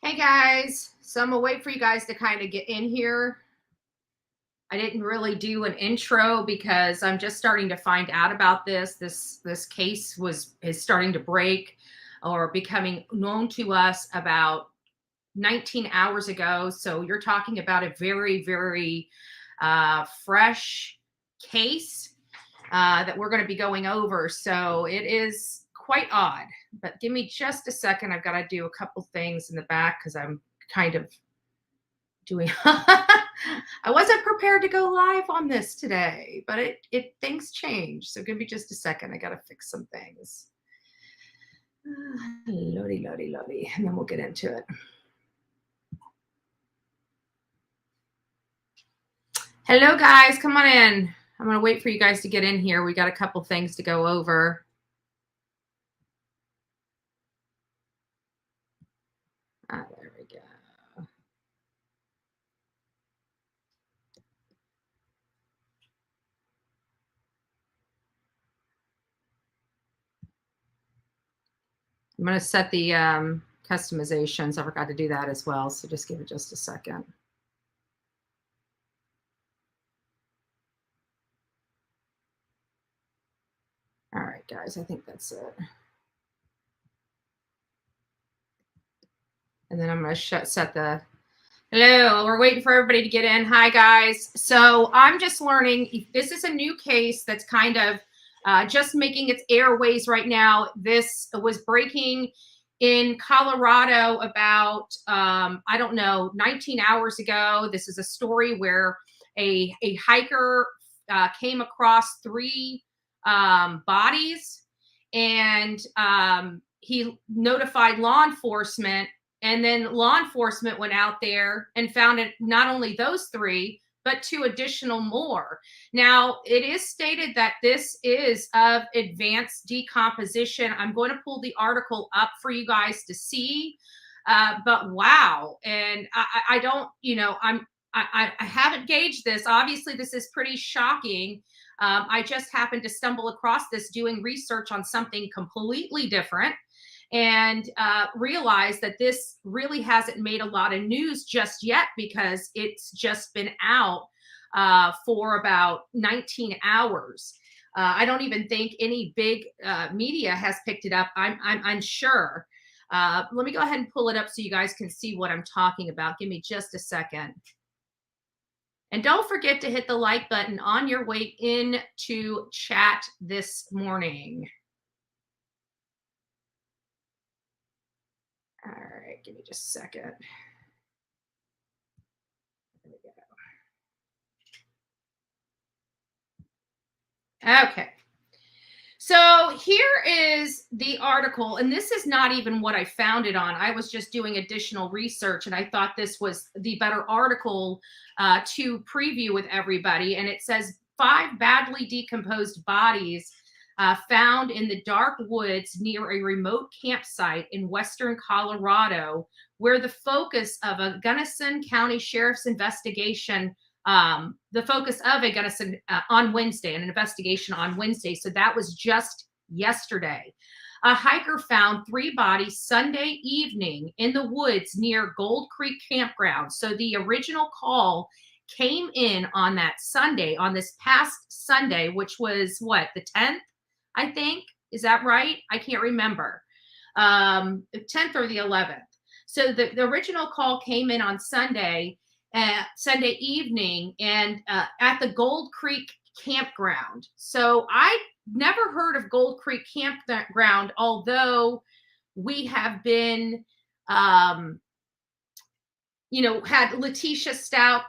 Hey guys, so I'm gonna wait for you guys to kind of get in here. I didn't really do an intro because I'm just starting to find out about this. This case is starting to break or becoming known to us about 19 hours ago. So you're talking about a very fresh case that we're going to be going over. So it is quite odd. But give me just a second. I've got to do a couple things in the back because I'm kind of doing I wasn't prepared to go live on this today, but it things change. So give me just a second. I gotta fix some things. Lordy, and then we'll get into it. Hello guys, come on in. I'm gonna wait for you guys to get in here. We got a couple things to go over. There we go. I'm going to set the customizations. I forgot to do that as well. So just give it just a second. All right, guys, I think that's it. And then I'm going to set the, hello, we're waiting for everybody to get in. Hi, guys. So I'm just learning, this is a new case that's kind of just making its airways right now. This was breaking in Colorado about, I don't know, 19 hours ago. This is a story where a hiker came across 3 bodies, and he notified law enforcement, and then law enforcement went out there and found it, not only those 3, but 2 additional more. Now, it is stated that this is of advanced decomposition. I'm going to pull the article up for you guys to see, but wow. And I don't, I haven't gauged this. Obviously, this is pretty shocking. I just happened to stumble across this doing research on something completely different, and realize that this really hasn't made a lot of news just yet because it's just been out for about 19 hours. I don't even think any big media has picked it up. I'm unsure. Let me go ahead and pull it up so you guys can see what I'm talking about. Give me just a second. And don't forget to hit the like button on your way into chat this morning. All right, give me just a second. There we go. Okay. So here is the article, and this is not even what I found it on. I was just doing additional research, and I thought this was the better article to preview with everybody. And it says 5 badly decomposed bodies found in the dark woods near a remote campsite in western Colorado, where the focus of a Gunnison County Sheriff's investigation, the focus of a Gunnison on Wednesday, an investigation on Wednesday. So that was just yesterday. A hiker found 3 bodies Sunday evening in the woods near Gold Creek Campground. So the original call came in on that Sunday, on this past Sunday, which was what, the 10th? I think. Is that right? I can't remember. The 10th or the 11th. So the original call came in on Sunday evening, and at the Gold Creek Campground. So I never heard of Gold Creek Campground, although we have been, had Letitia Stout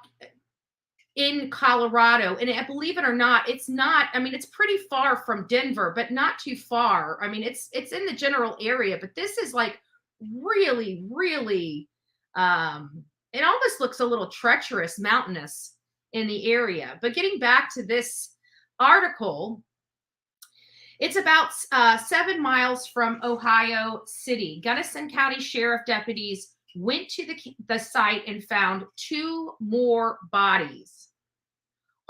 in Colorado. And believe it or not, it's not, I mean, it's pretty far from Denver, but not too far. I mean, it's in the general area, but this is like really, it almost looks a little treacherous, mountainous in the area. But getting back to this article, it's about 7 miles from Ohio City. Gunnison County Sheriff deputies went to the site and found 2 more bodies.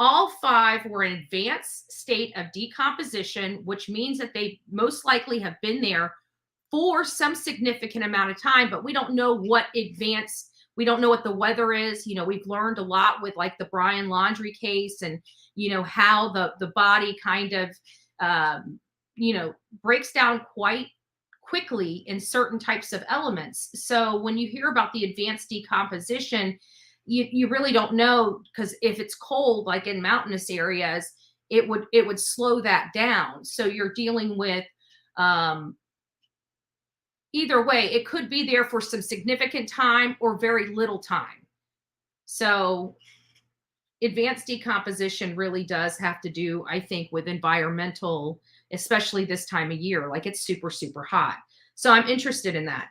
All 5 were in advanced state of decomposition, which means that they most likely have been there for some significant amount of time, but we don't know what we don't know what the weather is. We've learned a lot with like the Brian Laundrie case, and how the body kind of breaks down quite quickly in certain types of elements. So when you hear about the advanced decomposition, you really don't know, because if it's cold, like in mountainous areas, it would slow that down. So you're dealing with either way, it could be there for some significant time or very little time. So advanced decomposition really does have to do, I think, with environmental, especially this time of year. Like, it's super, super hot. So I'm interested in that.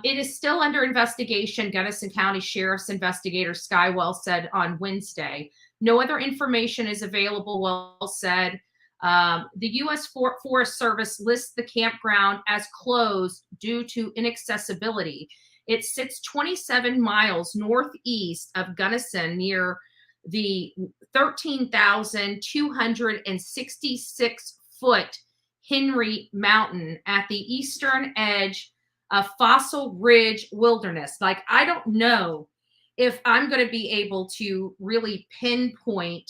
It is still under investigation, Gunnison County Sheriff's investigator Skye Wells said on Wednesday. No other information is available, Wells said. The U.S. Forest Service lists the campground as closed due to inaccessibility. It sits 27 miles northeast of Gunnison, near the 13,266-foot Henry Mountain at the eastern edge of Fossil Ridge Wilderness. Like, I don't know if I'm going to be able to really pinpoint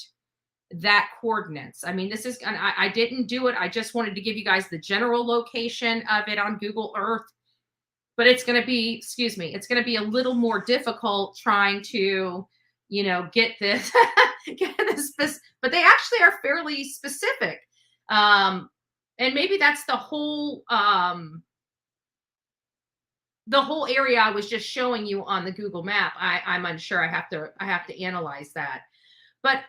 that coordinates. I mean, I didn't do it. I just wanted to give you guys the general location of it on Google Earth, but it's going to be, it's going to be a little more difficult trying to, get this, but they actually are fairly specific. And maybe that's the whole area I was just showing you on the Google map. I'm unsure. I have to analyze that. But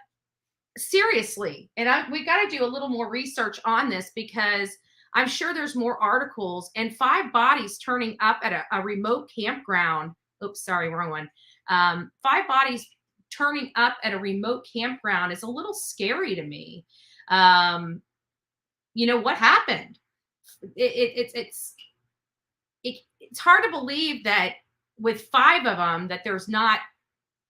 seriously, and we got to do a little more research on this, because I'm sure there's more articles. And 5 bodies turning up at a remote campground. Oops, sorry, wrong one. 5 bodies turning up at a remote campground is a little scary to me. What happened? It's hard to believe that with 5 of them that there's not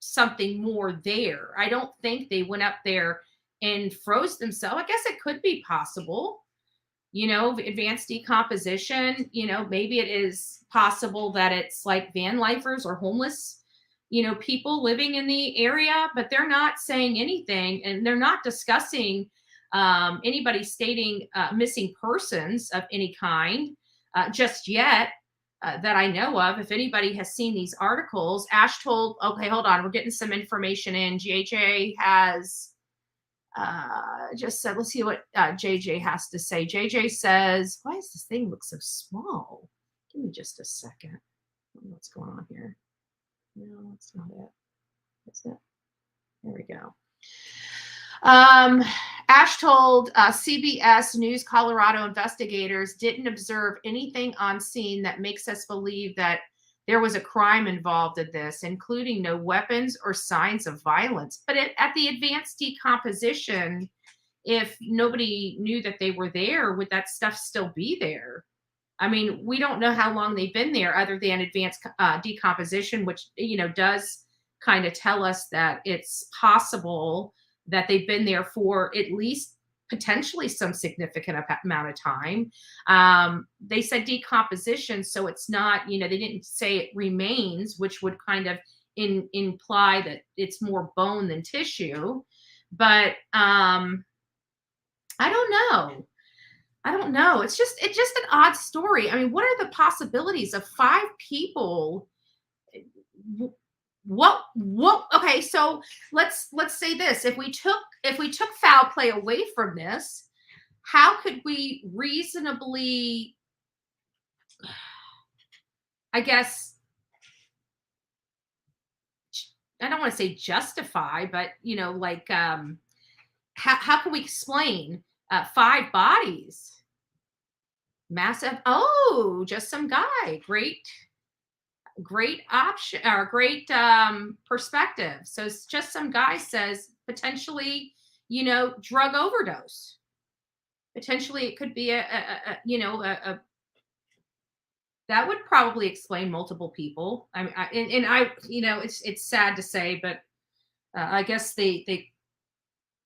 something more there. I don't think they went up there and froze themselves. I guess it could be possible, advanced decomposition. Maybe it is possible that it's like van lifers or homeless, people living in the area, but they're not saying anything, and they're not discussing anybody stating missing persons of any kind just yet. That I know of. If anybody has seen these articles, Ash told, okay, hold on, we're getting some information in. JJ has just said, let's see what JJ has to say. JJ says, why does this thing look so small? Give me just a second. I don't know what's going on here. No, that's not it. That's it. There we go. Ash told CBS News Colorado investigators didn't observe anything on scene that makes us believe that there was a crime involved in this, including no weapons or signs of violence. But at the advanced decomposition, if nobody knew that they were there, would that stuff still be there? I mean, we don't know how long they've been there, other than advanced decomposition, which, does kind of tell us that it's possible that they've been there for at least potentially some significant amount of time. They said decomposition, so it's not, they didn't say it remains, which would kind of imply that it's more bone than tissue. But I don't know. It's just an odd story. I mean, what are the possibilities of 5 people? What okay, so let's say this. If we took foul play away from this, how could we reasonably, I guess, I don't want to say justify, but how can we explain 5 bodies? Massive, just some guy. Great option, or great perspective. So it's just some guy says potentially, drug overdose. Potentially it could be a that would probably explain multiple people. I mean, it's sad to say, but I guess they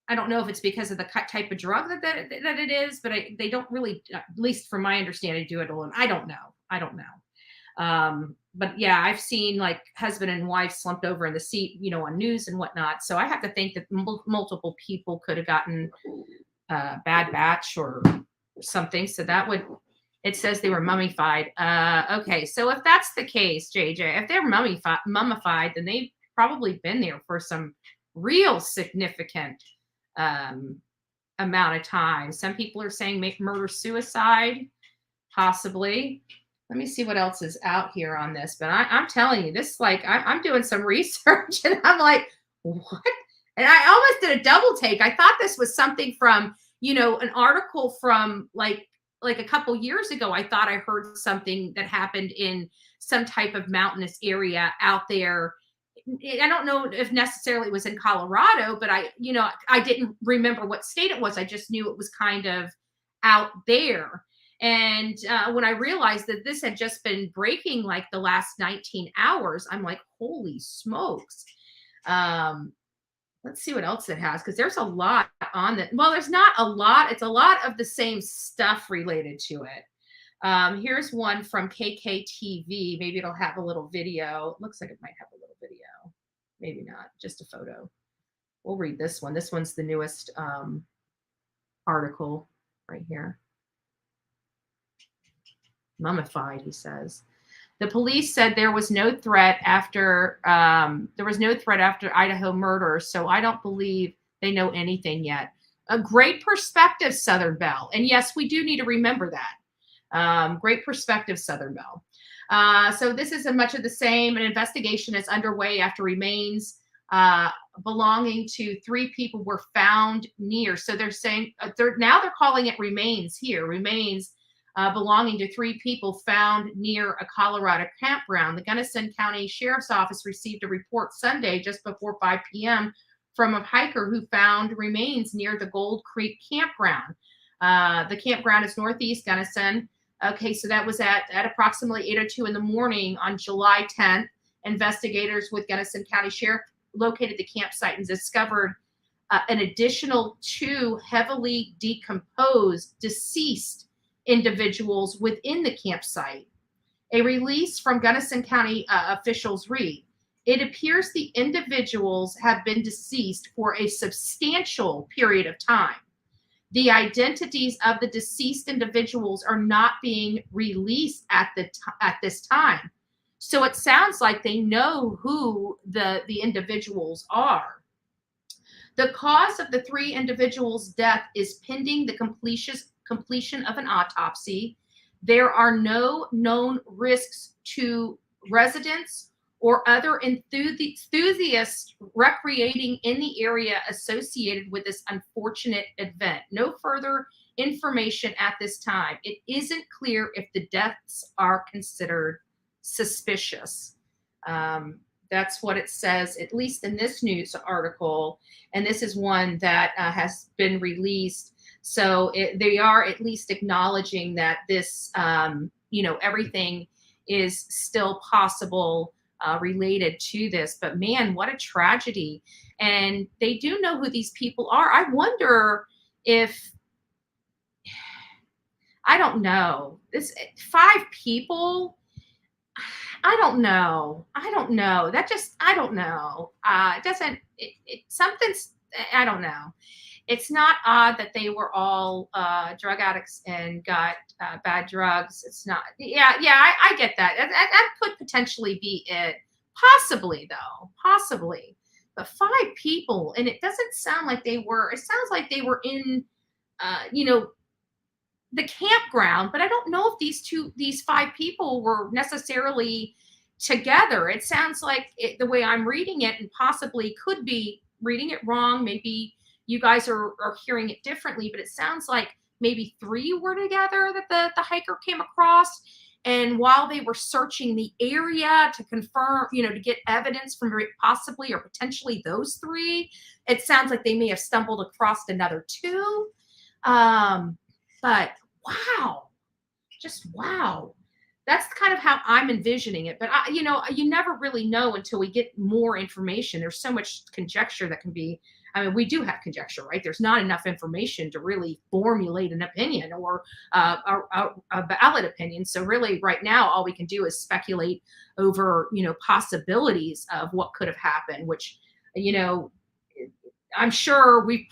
I don't know if it's because of the type of drug that it is, but they don't really, at least from my understanding, do it alone. I don't know. I don't know. But yeah, I've seen like husband and wife slumped over in the seat, on news and whatnot. So I have to think that multiple people could have gotten a bad batch or something. So that would, it says they were mummified. Okay. So if that's the case, JJ, if they're mummified, then they've probably been there for some real significant amount of time. Some people are saying murder suicide, possibly. Let me see what else is out here on this. But I'm telling you, this, like, I'm doing some research and I'm like, what? And I almost did a double take. I thought this was something from, an article from like a couple years ago. I thought I heard something that happened in some type of mountainous area out there. I don't know if necessarily it was in Colorado, but I didn't remember what state it was. I just knew it was kind of out there. And when I realized that this had just been breaking like the last 19 hours, I'm like, holy smokes. Let's see what else it has, because there's a lot on that. Well, there's not a lot. It's a lot of the same stuff related to it. Here's one from KKTV. Maybe it'll have a little video. It looks like it might have a little video. Maybe not, just a photo. We'll read this one. This one's the newest article right here. Mummified, he says. The police said there was no threat after Idaho murder, so I don't believe they know anything yet. A great perspective, Southern Belle. And yes, we do need to remember that. Great perspective, Southern Belle. So this is much of the same. An investigation is underway after remains belonging to 3 people were found near. So they're saying they're calling it remains here. Remains belonging to 3 people found near a Colorado campground. The Gunnison County Sheriff's Office received a report Sunday just before 5 p.m. from a hiker who found remains near the Gold Creek Campground. The campground is northeast Gunnison. Okay, so that was at approximately 8:02 in the morning on July 10th. Investigators with Gunnison County Sheriff located the campsite and discovered an additional 2 heavily decomposed, deceased individuals within the campsite. A release from Gunnison County officials read, it appears the individuals have been deceased for a substantial period of time. The identities of the deceased individuals are not being released at this time. So it sounds like they know who the individuals are. The cause of the 3 individuals' death is pending the completion of an autopsy. There are no known risks to residents or other enthusiasts recreating in the area associated with this unfortunate event. No further information at this time. It isn't clear if the deaths are considered suspicious. That's what it says, at least in this news article. And this is one that has been released. So they are at least acknowledging that this, everything is still possible related to this. But man, what a tragedy. And they do know who these people are. I wonder if, I don't know, this 5 people, I don't know. That just, I don't know. Something's, I don't know. It's not odd that they were all drug addicts and got bad drugs. It's not. Yeah, I get that. That could potentially be it. Possibly, though. Possibly. But 5 people, and it doesn't sound like they were. It sounds like they were in, the campground. But I don't know if these 5 people were necessarily together. It sounds like the way I'm reading it, and possibly could be reading it wrong. Maybe you guys are hearing it differently, but it sounds like maybe 3 were together that the hiker came across. And while they were searching the area to confirm, to get evidence from possibly or potentially those 3, it sounds like they may have stumbled across another 2. But wow, just wow. That's kind of how I'm envisioning it. But, you never really know until we get more information. There's so much conjecture that can be I mean, we do have conjecture, right? There's not enough information to really formulate an opinion or a valid opinion. So really right now, all we can do is speculate over, possibilities of what could have happened, which, you know, I'm sure we,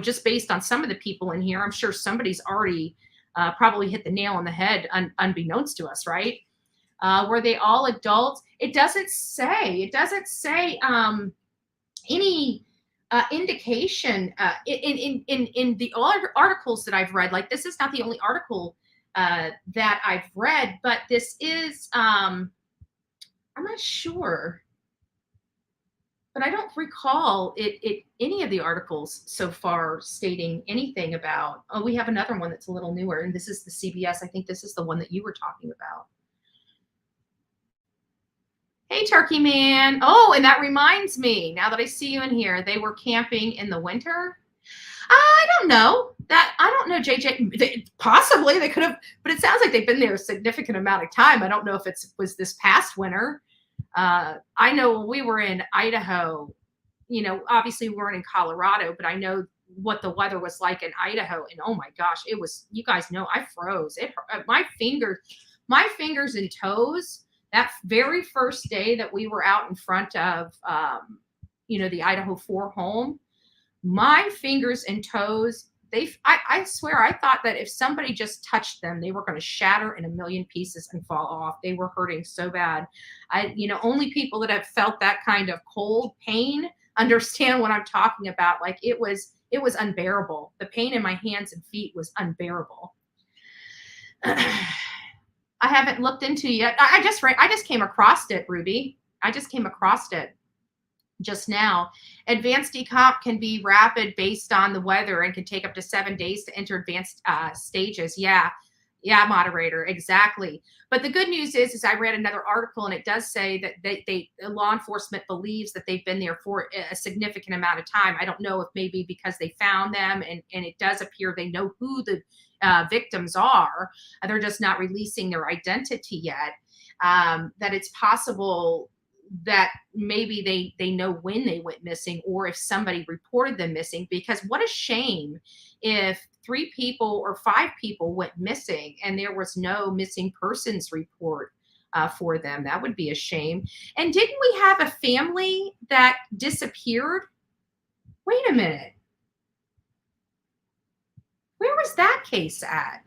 just based on some of the people in here, I'm sure somebody's already probably hit the nail on the head unbeknownst to us, right? Were they all adults? It doesn't say. It doesn't say any indication in the articles that I've read. Like, this is not the only article that I've read, but this is I'm not sure, but I don't recall it any of the articles so far stating anything about. Oh, we have another one that's a little newer, and this is the CBS. I think this is the one that you were talking about. Hey, Turkey Man. Oh, and that reminds me, now that I see you in here, they were camping in the winter. I don't know that. I don't know, JJ. Possibly they could have, but it sounds like they've been there a significant amount of time. I don't know if it was this past winter. I know we were in Idaho, obviously we weren't in Colorado, but I know what the weather was like in Idaho. And oh my gosh, it was, you guys know, I froze. My fingers and toes, that very first day that we were out in front of, the Idaho 4 home, my fingers and toes, I swear, I thought that if somebody just touched them, they were going to shatter in a million pieces and fall off. They were hurting so bad. Only people that have felt that kind of cold pain understand what I'm talking about. Like, it was unbearable. The pain in my hands and feet was unbearable. I haven't looked into it yet. I just came across it, Ruby. I just came across it just now. Advanced decomp can be rapid based on the weather and can take up to 7 days to enter advanced stages. Yeah, moderator, exactly. But the good news is I read another article, and it does say that they law enforcement believes that they've been there for a significant amount of time. I don't know if maybe because they found them, and it does appear they know who the victims are. They're just not releasing their identity yet. That it's possible that maybe they know when they went missing, or if somebody reported them missing, because what a shame if 3 people or 5 people went missing and there was no missing persons report for them. That would be a shame. And didn't we have a family that disappeared? Wait a minute. Where was that case at?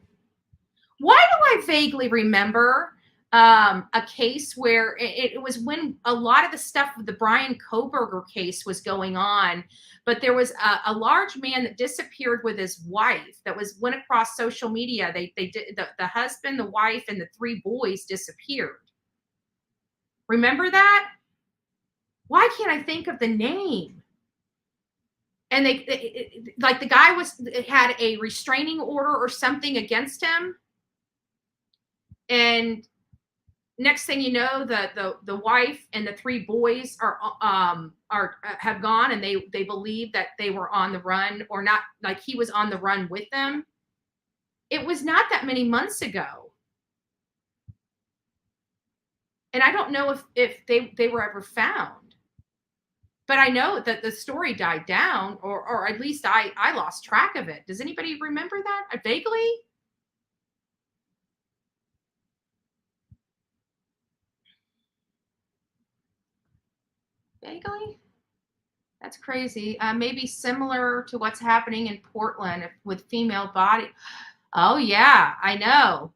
Why do I vaguely remember a case where it was when a lot of the stuff with the Brian Koberger case was going on, but there was a large man that disappeared with his wife that went across social media. They did, the husband, the wife, and the 3 boys disappeared. Remember that? Why can't I think of the name? And like the guy had a restraining order or something against him, and next thing you know, the wife and the 3 boys have gone, and they believe that they were on the run, or not, like he was on the run with them. It was not that many months ago, and I don't know if they were ever found. But I know that the story died down, or at least I lost track of it. Does anybody remember that? Vaguely? Vaguely? That's crazy. Maybe similar to what's happening in Portland with female body. Oh yeah, I know.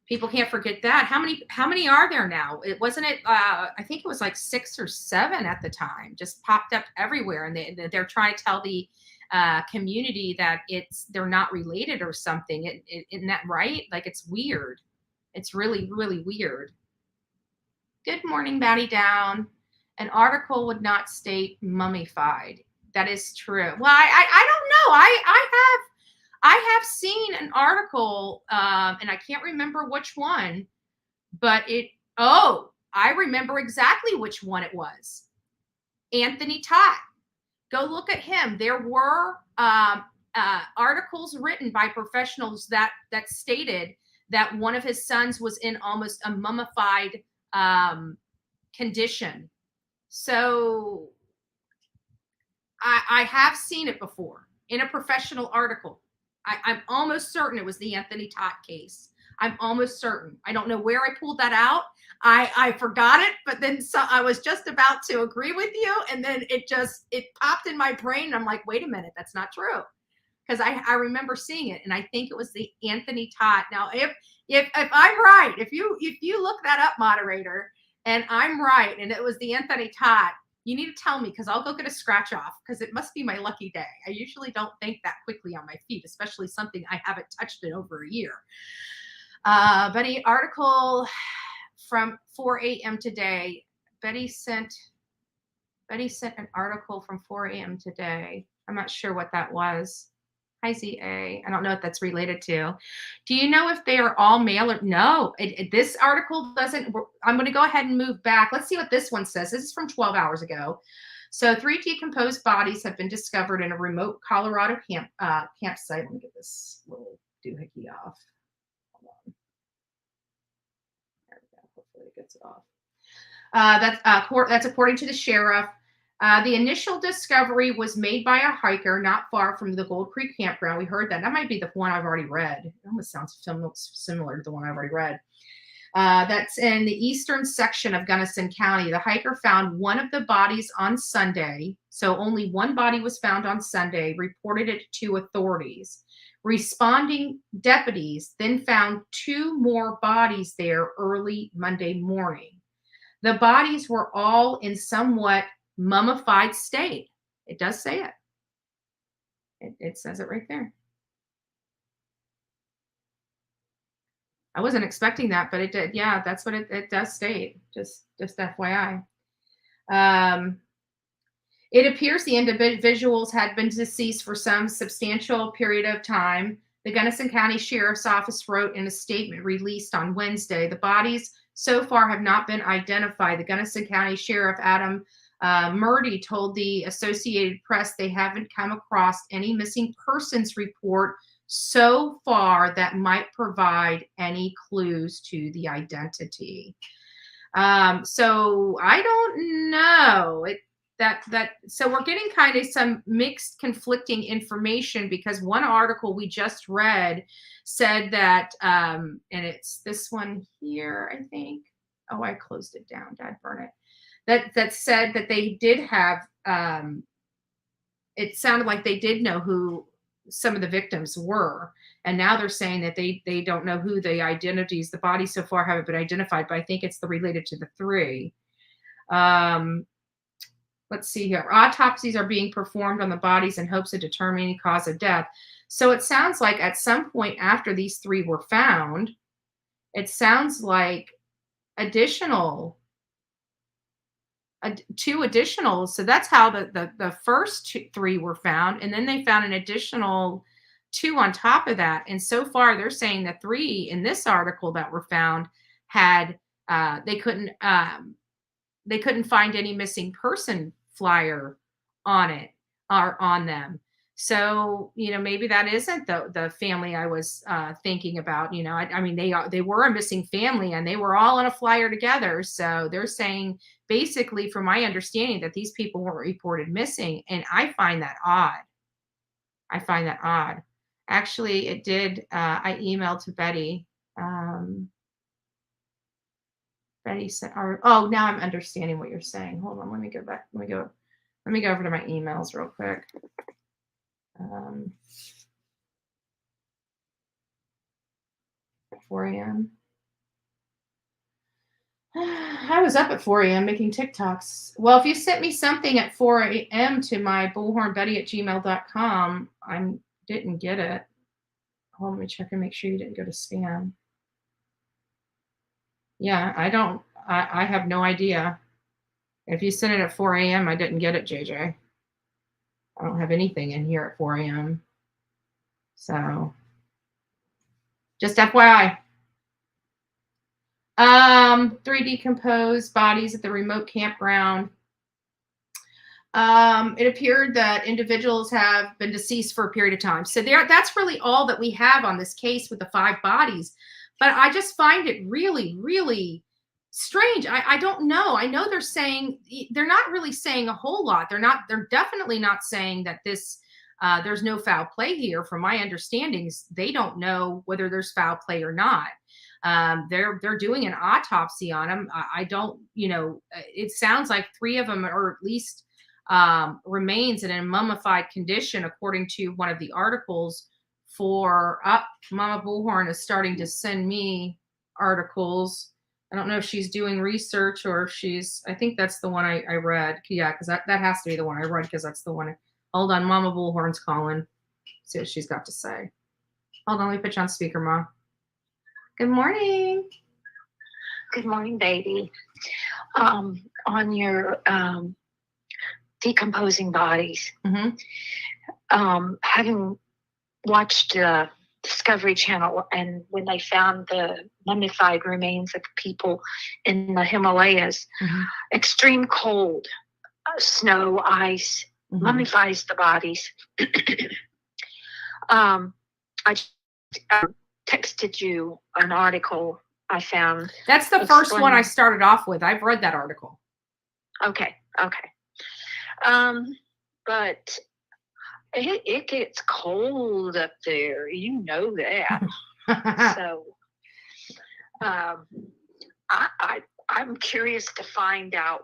People can't forget that. How many are there now? It wasn't it. I think it was like 6 or 7 at the time. Just popped up everywhere, and they're trying to tell the community that they're not related or something. Isn't that right? Like, it's weird. It's really, really weird. Good morning, Batty Down. An article would not state mummified. That is true. Well, I don't know. I have seen an article, and I can't remember which one, but I remember exactly which one it was. Anthony Todd. Go look at him. There were articles written by professionals that stated that one of his sons was in almost a mummified condition. So I have seen it before in a professional article. I'm almost certain it was the Anthony Todd case. I'm almost certain. I don't know where I pulled that out. I forgot it, but then I was just about to agree with you, and then it popped in my brain. I'm like, wait a minute, that's not true, because I remember seeing it, and I think it was the Anthony Todd. Now, if I'm right, if you look that up, moderator, and I'm right, and it was the Anthony Todd, you need to tell me, because I'll go get a scratch off, because it must be my lucky day. I usually don't think that quickly on my feet, especially something I haven't touched in over a year. Betty, article from 4 a.m. today. Betty sent an article from 4 a.m. today. I'm not sure what that was. Hi, ZA. I don't know what that's related to. Do you know if they are all male or no? This article doesn't. I'm going to go ahead and move back. Let's see what this one says. This is from 12 hours ago. So 3 decomposed bodies have been discovered in a remote Colorado campsite. Let me get this little doohickey off. Hold on. There we go. Hopefully it gets it off. That's according to the sheriff. The initial discovery was made by a hiker not far from the Gold Creek Campground. We heard that. That might be the one I've already read. It almost sounds similar to the one I've already read. That's in the eastern section of Gunnison County. The hiker found one of the bodies on Sunday. So only one body was found on Sunday, reported it to authorities. Responding deputies then found 2 more bodies there early Monday morning. The bodies were all in somewhat mummified state. It does say it. It says it right there. I wasn't expecting that, but it did. Yeah, that's what it does state. Just FYI. It appears the individuals had been deceased for some substantial period of time. The Gunnison County Sheriff's Office wrote in a statement released on Wednesday, the bodies so far have not been identified. The Gunnison County Sheriff, Adam Murdy, told the Associated Press they haven't come across any missing persons report so far that might provide any clues to the identity. So I don't know. So we're getting kind of some mixed, conflicting information, because one article we just read said that, and it's this one here, I think. Oh, I closed it down. Dad burn it. That said that they did have. It sounded like they did know who some of the victims were, and now they're saying that they don't know who the identities. The bodies so far haven't been identified, but I think it's related to the 3. Let's see here. Autopsies are being performed on the bodies in hopes of determining the cause of death. So it sounds like at some point after these 3 were found, it sounds like 2 additional. So that's how the first 3 were found. And then they found an additional 2 on top of that. And so far they're saying the 3 in this article that were found had, they couldn't find any missing person flyer on it or on them. So, maybe that isn't the family I was thinking about. I mean, they were a missing family, and they were all on a flyer together. So they're saying, basically, from my understanding, that these people weren't reported missing. And I find that odd. Actually, it did. I emailed to Betty. Betty said, "Oh, now I'm understanding what you're saying. Hold on, let me go back. Let me go over to my emails real quick." At 4 a.m. I was up at 4 a.m. making TikToks. Well, if you sent me something at 4 a.m. to my bullhornbetty@gmail.com, I didn't get it. Hold on, let me check and make sure you didn't go to spam. Yeah, I have no idea. If you sent it at 4 a.m., I didn't get it, JJ. I don't have anything in here at 4 a.m. So just FYI. 3 decomposed bodies at the remote campground. It appeared that individuals have been deceased for a period of time. So that's really all that we have on this case with the 5 bodies. But I just find it really, really strange. I don't know. I know they're not really saying a whole lot. They're definitely not saying that this, there's no foul play here. From my understandings, they don't know whether there's foul play or not. They're doing an autopsy on him. I don't, it sounds like 3 of them, or at least remains in a mummified condition, according to one of the articles. Mama Bullhorn is starting to send me articles. I don't know if she's doing research or if I think that's the one I read. Yeah, because that has to be the one I read, because that's the one. Hold on, Mama Bullhorn's calling. See what she's got to say. Hold on, let me put you on speaker, Mom. Good morning. Good morning, baby. On your decomposing bodies, having watched Discovery Channel, and when they found the mummified remains of people in the Himalayas, extreme cold, snow, ice, mummifies the bodies. I texted you an article I found. That's the first one I started off with. I've read that article. Okay. But it gets cold up there. You know that. So I'm curious to find out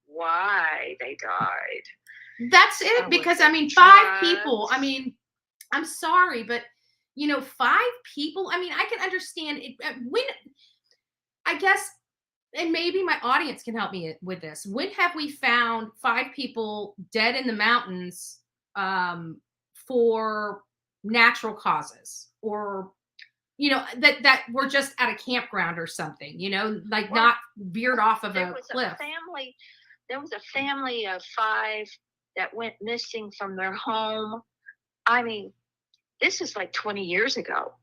why they died. That's it, because 5 people. I'm sorry, but 5 people. I can understand it. When, I guess, and maybe my audience can help me with this. When have we found 5 people dead in the mountains for natural causes, or that were just at a campground or something? Not veered off of a cliff. There was a family of 5 that went missing from their home. This is like 20 years ago.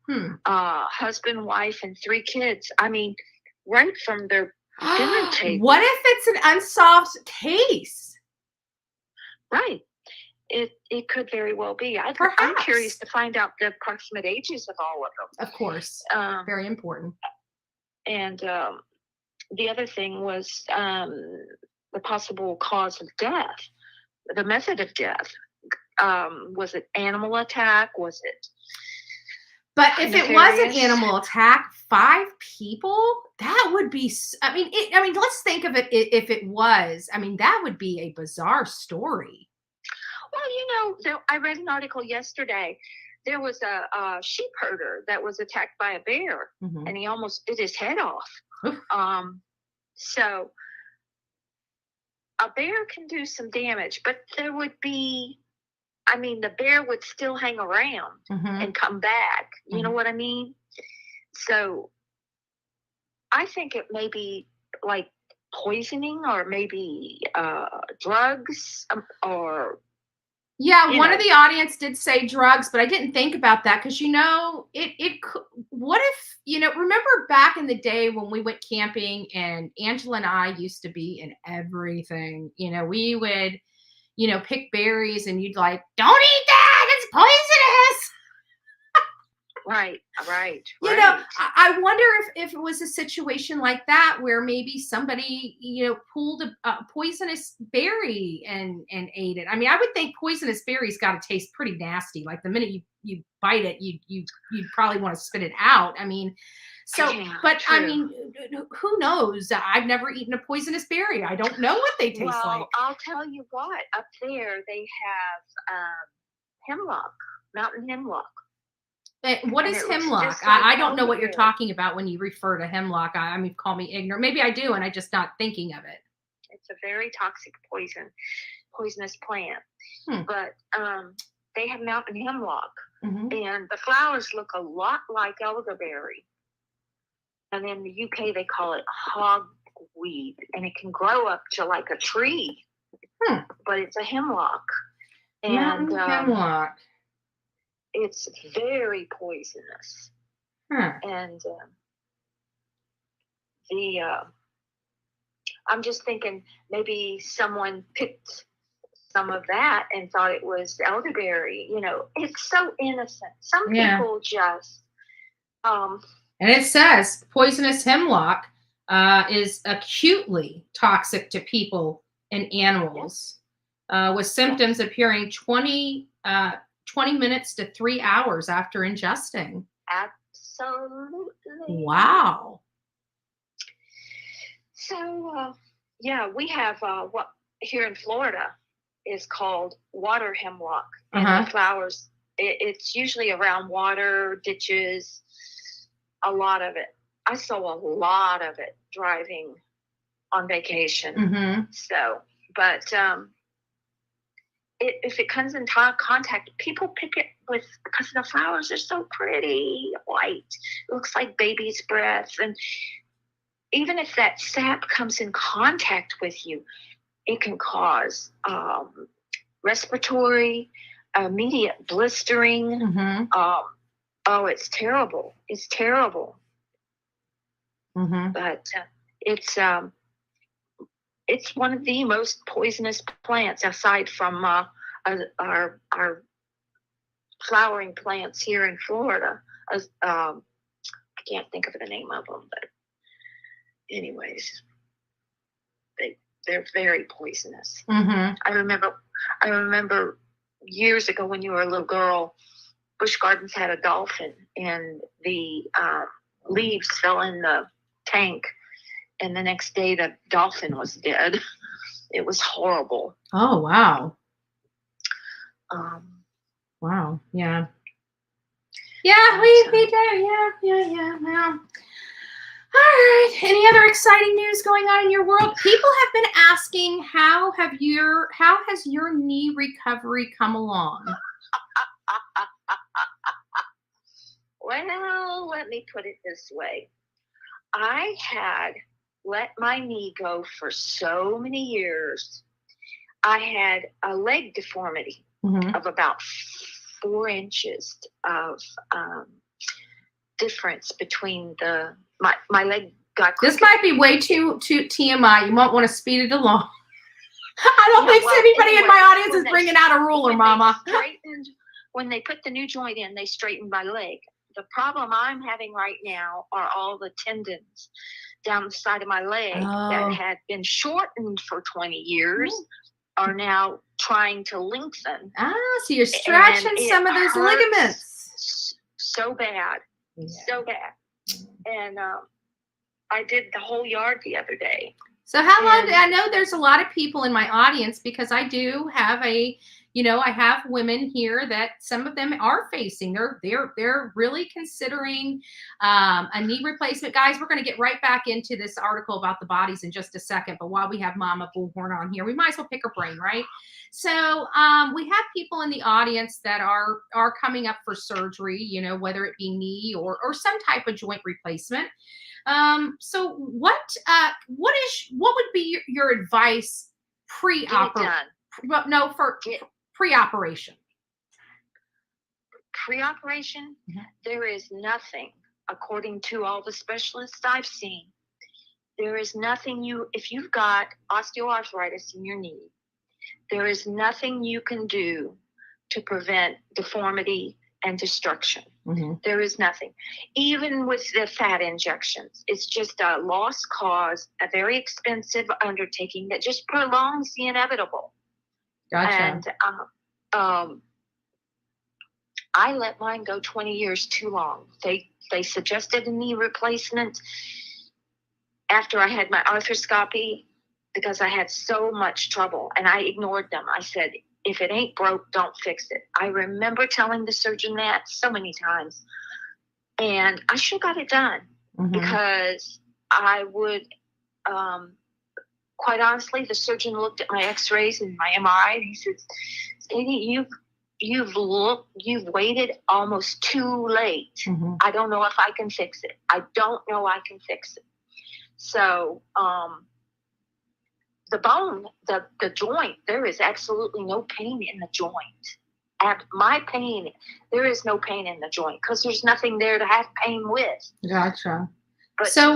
Husband, wife, and 3 kids. Right from their dinner table. What if it's an unsolved case? Right. It could very well be. I'm curious to find out the approximate ages of all of them. Of course. Very important. And the other thing was the possible cause of death, the method of death. Was it animal attack? Was it? But if it was an animal attack, 5 people, that would be. Let's think of it. If it was, that would be a bizarre story. Well, I read an article yesterday. There was a sheep herder that was attacked by a bear, and he almost bit his head off. So a bear can do some damage, but there would be. The bear would still hang around and come back. You know what I mean? So I think it may be like poisoning, or maybe drugs, or. Yeah, one of the audience did say drugs, but I didn't think about that, because it could. What if remember back in the day when we went camping, and Angela and I used to be in everything. We would. Pick berries, and you'd like, don't eat that, it's poisonous. Right. I wonder if it was a situation like that, where maybe somebody, pulled a poisonous berry and ate it. I would think poisonous berries got to taste pretty nasty. Like the minute you bite it, you'd probably want to spit it out. True. Who knows? I've never eaten a poisonous berry. I don't know what they taste like. I'll tell you what. Up there, they have hemlock, mountain hemlock. What is hemlock? I don't know what you're talking about when you refer to hemlock. Call me ignorant. Maybe I do, and I'm just not thinking of it. It's a very toxic poisonous plant. But they have mountain hemlock, and the flowers look a lot like elderberry. And in the UK, they call it hogweed, and it can grow up to like a tree. But it's a hemlock. And hemlock. It's very poisonous. And I'm just thinking maybe someone picked some of that and thought it was elderberry. It's so innocent. Some people just. And it says poisonous hemlock is acutely toxic to people and animals, with symptoms appearing 20 minutes to 3 hours after ingesting. Absolutely. Wow. So, yeah, we have what here in Florida is called water hemlock. And the flowers, it's usually around water, ditches, a lot of it. I saw a lot of it driving on vacation. So, but if it comes in contact, people pick it because the flowers are so pretty, white. It looks like baby's breath. And even if that sap comes in contact with you, it can cause respiratory, immediate blistering. Oh, it's terrible. It's terrible. But it's one of the most poisonous plants aside from our flowering plants here in Florida. I can't think of the name of them, but anyways, they're very poisonous. I remember years ago when you were a little girl, Busch Gardens had a dolphin, and the leaves fell in the tank, and the next day the dolphin was dead. It was horrible. Oh, wow. Wow. Yeah. Yeah, we do. Yeah. Well, all right. Any other exciting news going on in your world? People have been asking, how has your knee recovery come along? Well, let me put it this way. I had let my knee go for so many years. I had a leg deformity of about 4 inches of difference between my leg got crooked. This might be way too TMI. You might want to speed it along. I don't think anybody in my audience is bringing out a ruler, Mama. When they put the new joint in, they straightened my leg. The problem I'm having right now are all the tendons down the side of my leg that had been shortened for 20 years are now trying to lengthen. So you're stretching some of those ligaments. So bad. So bad. And I did the whole yard the other day. So how long? I know there's a lot of people in my audience because I do have I have women here that some of them are facing. They're really considering a knee replacement. Guys, we're going to get right back into this article about the bodies in just a second. But while we have Mama Bullhorn on here, we might as well pick her brain, right? So we have people in the audience that are coming up for surgery. Whether it be knee or some type of joint replacement. So what would be your advice pre-operation? Pre-operation. Pre-operation, there is nothing, according to all the specialists I've seen, there is nothing if you've got osteoarthritis in your knee, there is nothing you can do to prevent deformity and destruction. There is nothing. Even with the fat injections, it's just a lost cause, a very expensive undertaking that just prolongs the inevitable. Gotcha. And I let mine go 20 years too long. They suggested a knee replacement after I had my arthroscopy because I had so much trouble, and I ignored them. I said, if it ain't broke, don't fix it. I remember telling the surgeon that so many times. And I sure got it done because I would, quite honestly, the surgeon looked at my x-rays and my MRI and he said, Sadie, you've waited almost too late. I don't know if I can fix it. I don't know I can fix it. So, the bone, the joint, there is absolutely no pain in the joint. And my pain, there is no pain in the joint because there's nothing there to have pain with. Gotcha. But so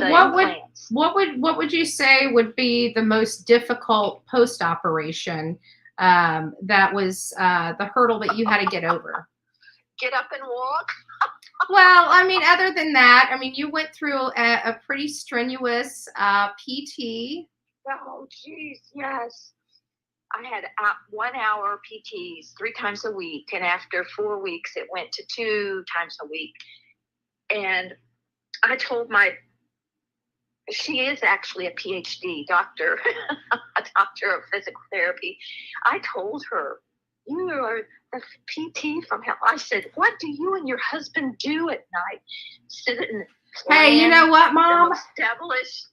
what would you say would be the most difficult post-operation that was the hurdle that you had to get over? Get up and walk. Well, I mean, other than that, I mean, you went through a pretty strenuous PT. Oh, geez, yes. I had 1 hour PTs 3 times a week. And after 4 weeks, it went to 2 times a week. And I told she is actually a PhD doctor, a doctor of physical therapy. I told her, you are the PT from hell. I said, what do you and your husband do at night? Sit and Hey, you know what, Mom? Established.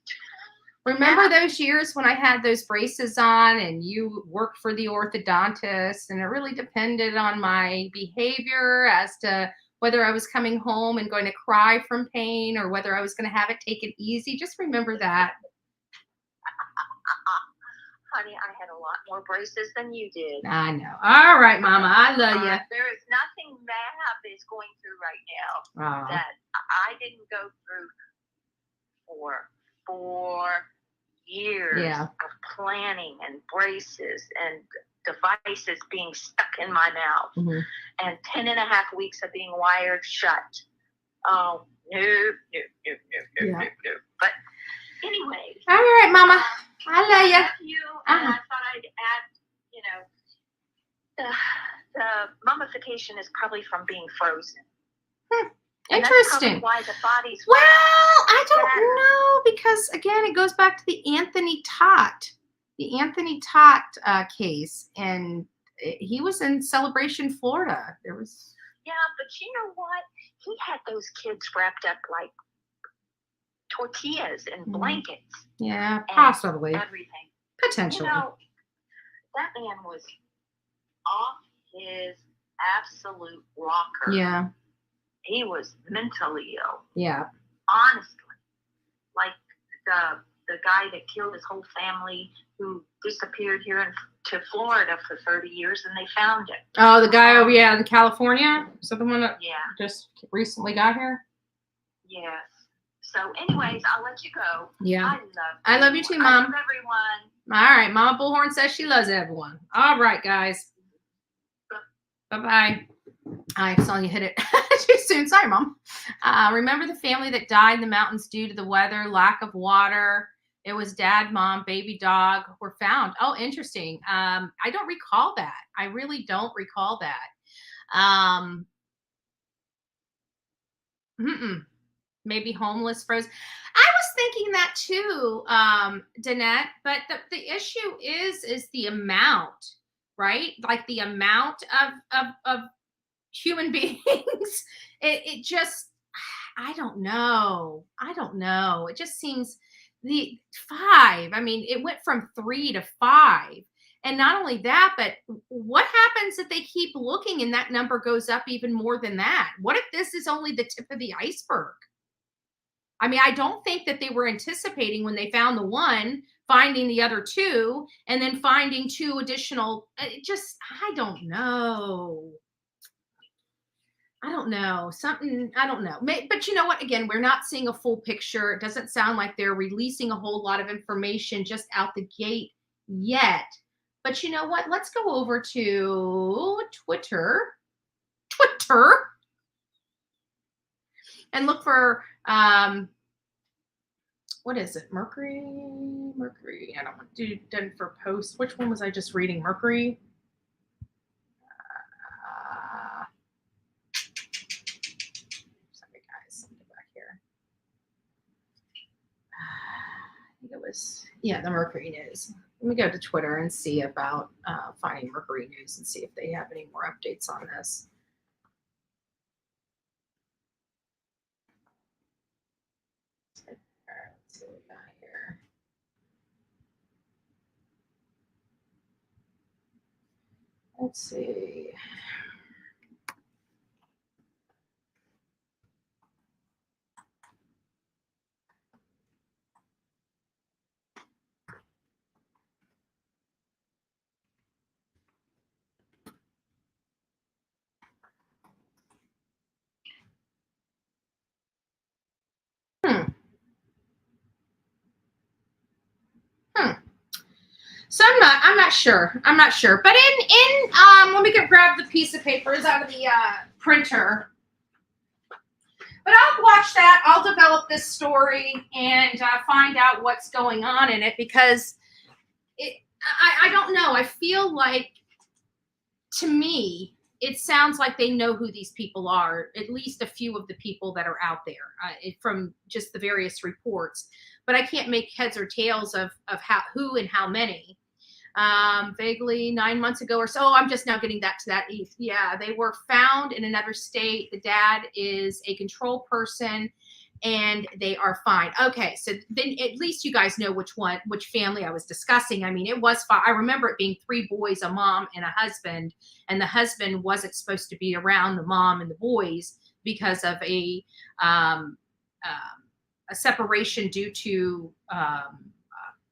Remember those years when I had those braces on and you worked for the orthodontist, and it really depended on my behavior as to whether I was coming home and going to cry from pain or whether I was going to have it taken easy. Just remember that. Honey, I had a lot more braces than you did. I know. All right, Mama. I love you. There is nothing Mab is going through right now that I didn't go through for 4 years of planning and braces and devices being stuck in my mouth and 10 and a half weeks of being wired shut. Oh, no. But anyway. All right, Mama. I love you. I love you. And I thought I'd add, the mummification is probably from being frozen. Interesting. Why the body's well, I don't know, because again, it goes back to the Anthony Tott case, and he was in Celebration, Florida. There was. Yeah, but you know what? He had those kids wrapped up like tortillas and blankets. Yeah, possibly. Everything. Potentially. You know, that man was off his absolute rocker. Yeah. He was mentally ill. Yeah. Honestly. Like the guy that killed his whole family who disappeared here to Florida for 30 years and they found him. Oh, the guy over in California? Is that the one that just recently got here? Yes. So anyways, I'll let you go. Yeah. I love you too, Mom. I love everyone. All right. Mama Bullhorn says she loves everyone. All right, guys. Bye-bye. I saw you hit it too soon. Sorry, Mom. Remember the family that died in the mountains due to the weather, lack of water? It was dad, mom, baby dog were found. Oh, interesting. I don't recall that. I really don't recall that. Maybe homeless, frozen. I was thinking that too, Danette, but the issue is the amount, right? Like the amount of human beings. It just, I don't know. It just seems the 5. I mean, it went from 3 to 5. And not only that, but what happens if they keep looking and that number goes up even more than that? What if this is only the tip of the iceberg? I mean, I don't think that they were anticipating when they found the one, finding the other 2, and then finding 2 additional. I don't know. I don't know. I don't know. But you know what? Again, we're not seeing a full picture. It doesn't sound like they're releasing a whole lot of information just out the gate yet. But you know what? Let's go over to Twitter. And look for, what is it? Mercury. I don't want to do done for posts. Which one was I just reading? Mercury. It was the Mercury News. Let me go to Twitter and see about finding Mercury News and see if they have any more updates on this. Let's see what we got here. Let's see. So I'm not sure. But let me grab the piece of papers out of the printer. But I'll watch that. I'll develop this story and find out what's going on in it, because I don't know. I feel like, to me, it sounds like they know who these people are, at least a few of the people that are out there from just the various reports. But I can't make heads or tails of who and how many. Vaguely 9 months ago or so. Oh, I'm just now getting back to that. Yeah, they were found in another state. The dad is a control person, and they are fine. Okay, so then at least you guys know which family I was discussing. I mean, it was fine. I remember it being 3 boys, a mom, and a husband, and the husband wasn't supposed to be around the mom and the boys because of a separation due to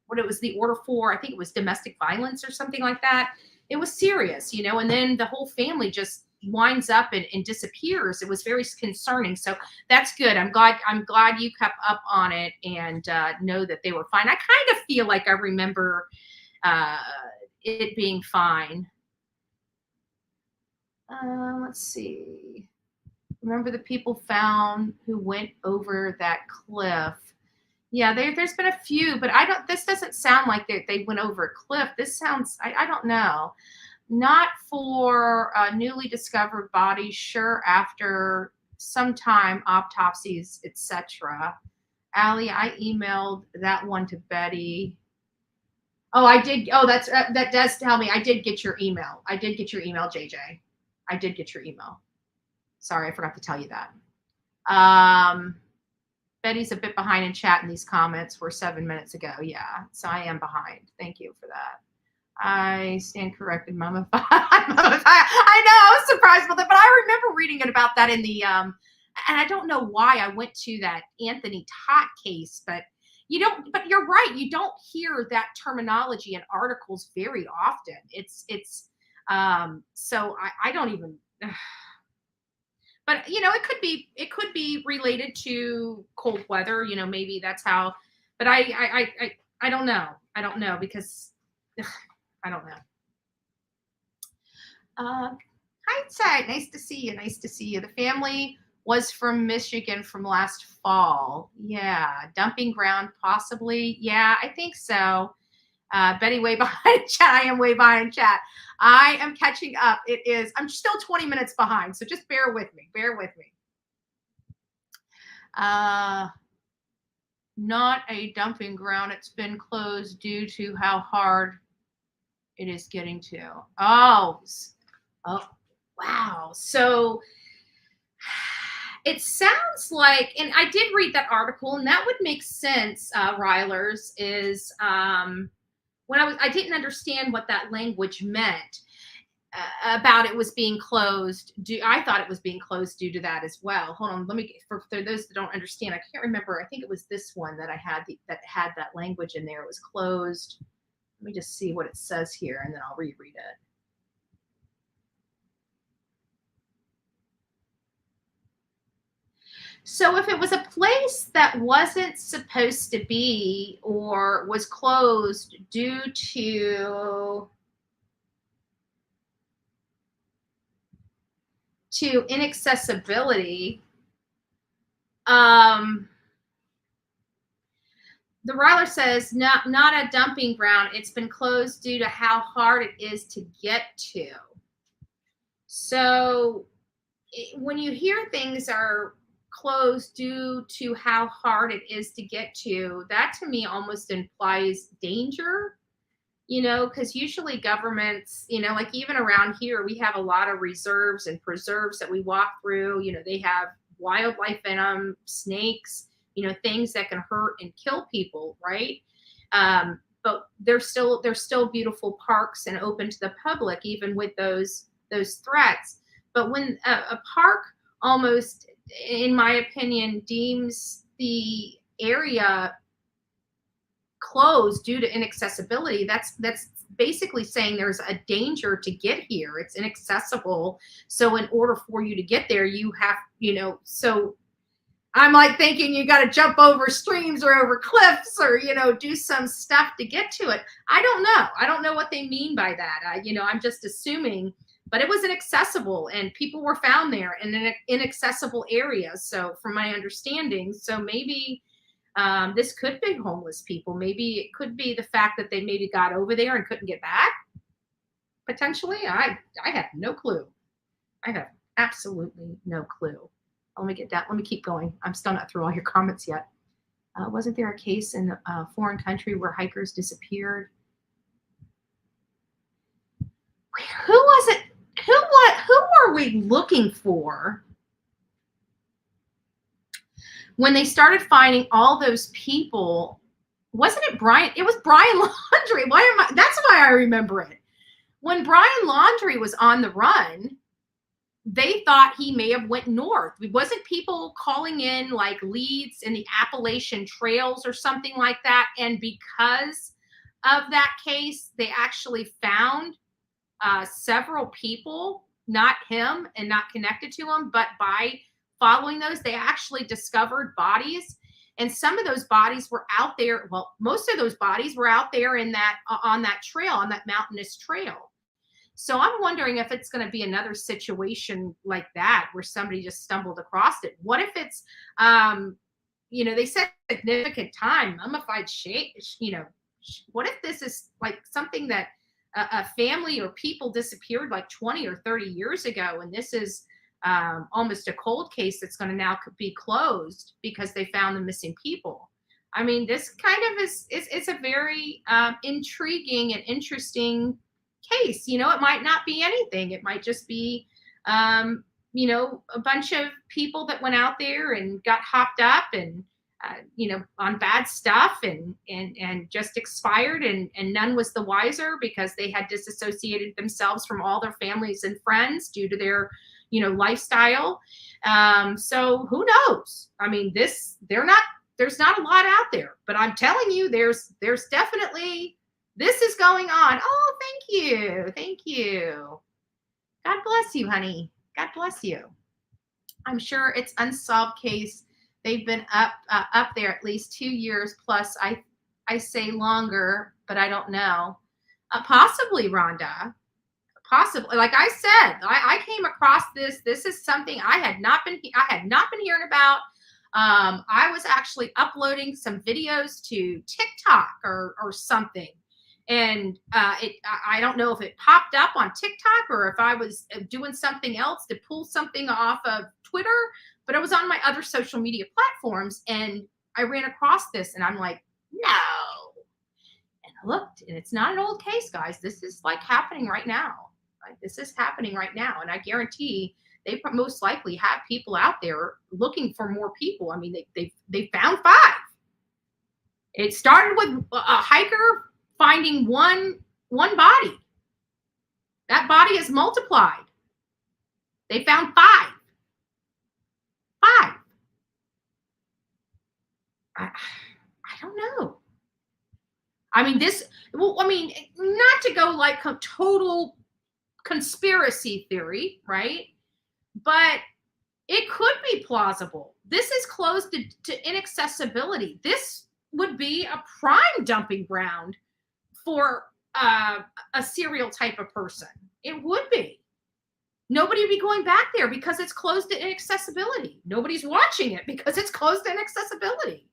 what it was the order for. I think it was domestic violence or something like that. It was serious, and then the whole family just winds up and disappears. It was very concerning. So that's good. I'm glad you kept up on it and know that they were fine. I kind of feel like I remember it being fine. Let's see. Remember the people found who went over that cliff. Yeah, there's been a few, but this doesn't sound like they went over a cliff. This sounds, I don't know. Not for newly discovered bodies, sure, after some time, autopsies, etc. Allie, I emailed that one to Betty. Oh, I did. Oh, that does tell me I did get your email. I did get your email, JJ. I did get your email. Sorry, I forgot to tell you that. Betty's a bit behind in chat, and these comments were 7 minutes ago. Yeah, so I am behind. Thank you for that. I stand corrected, mummified. I know, I was surprised with it, but I remember reading it about that in the, and I don't know why I went to that Anthony Todd case, but but you're right. You don't hear that terminology in articles very often. So I don't even, but it could be related to cold weather, maybe that's how, but I don't know. I don't know because I don't know. Hindsight, nice to see you. Nice to see you. The family was from Michigan from last fall. Yeah. Dumping ground, possibly. Yeah, I think so. Betty, way behind chat. I am way behind chat. I am catching up. I'm still 20 minutes behind, so just bear with me. Bear with me. Not a dumping ground. It's been closed due to how hard it is getting to. Oh, wow. So it sounds like, and I did read that article, and that would make sense, Rylers, is when I didn't understand what that language meant about it was being closed. I thought it was being closed due to that as well. Hold on, for those that don't understand, I can't remember. I think it was this one that I had that had that language in there. It was closed. Let me just see what it says here, and then I'll reread it. So if it was a place that wasn't supposed to be or was closed due to inaccessibility, the Ryler says not a dumping ground. It's been closed due to how hard it is to get to. So when you hear things are closed due to how hard it is to get to, that to me almost implies danger, because usually governments, like even around here, we have a lot of reserves and preserves that we walk through. They have wildlife in them, snakes, things that can hurt and kill people, right? But they're still beautiful parks and open to the public, even with those threats. But when a park almost, in my opinion, deems the area closed due to inaccessibility, that's basically saying there's a danger to get here. It's inaccessible. So in order for you to get there, you have, so I'm like thinking you got to jump over streams or over cliffs or, do some stuff to get to it. I don't know. I don't know what they mean by that. I'm just assuming, but it was inaccessible and people were found there in an inaccessible area. So from my understanding, so maybe this could be homeless people. Maybe it could be the fact that they maybe got over there and couldn't get back. Potentially, I have no clue. I have absolutely no clue. Let me get that. Let me keep going. I'm still not through all your comments yet. Wasn't there a case in a foreign country where hikers disappeared? Who was it? Who were we looking for when they started finding all those people? Wasn't it Brian? It was Brian Laundrie. That's why I remember it. When Brian Laundrie was on the run, they thought he may have went north. Wasn't people calling in like leads in the Appalachian Trails or something like that? And because of that case, they actually found several people, not him and not connected to him, but by following those, they actually discovered bodies. And some of those bodies were out there. Well, most of those bodies were out there in that on that trail, on that mountainous trail. So I'm wondering if it's going to be another situation like that where somebody just stumbled across it. What if it's, they said significant time, mummified shape, what if this is like something that a family or people disappeared like 20 or 30 years ago, and this is almost a cold case that's going to now be closed because they found the missing people. I mean, this kind of is a very intriguing and interesting case. It might not be anything. It might just be, a bunch of people that went out there and got hopped up and, on bad stuff and just expired and none was the wiser because they had disassociated themselves from all their families and friends due to their, lifestyle. So who knows? I mean, there's not a lot out there, but I'm telling you, there's definitely, this is going on. Oh, thank you. Thank you. God bless you, honey. God bless you. I'm sure it's unsolved case. They've been up there at least 2 years plus. I say longer, but I don't know. Possibly, Rhonda. Possibly. Like I said, I came across this. This is something I had not been hearing about. I was actually uploading some videos to TikTok or something. And I don't know if it popped up on TikTok or if I was doing something else to pull something off of Twitter, but I was on my other social media platforms and I ran across this and I'm like, no. And I looked and it's not an old case, guys. This is like happening right now. Like, this is happening right now. And I guarantee they most likely have people out there looking for more people. I mean, they found 5. It started with a hiker finding one body. That body is multiplied. They found 5. I don't know. I mean, not to go like a total conspiracy theory, right? But it could be plausible. This is close to inaccessibility. This would be a prime dumping ground for a serial type of person. It would be. Nobody would be going back there because it's closed to inaccessibility. Nobody's watching it because it's closed to inaccessibility.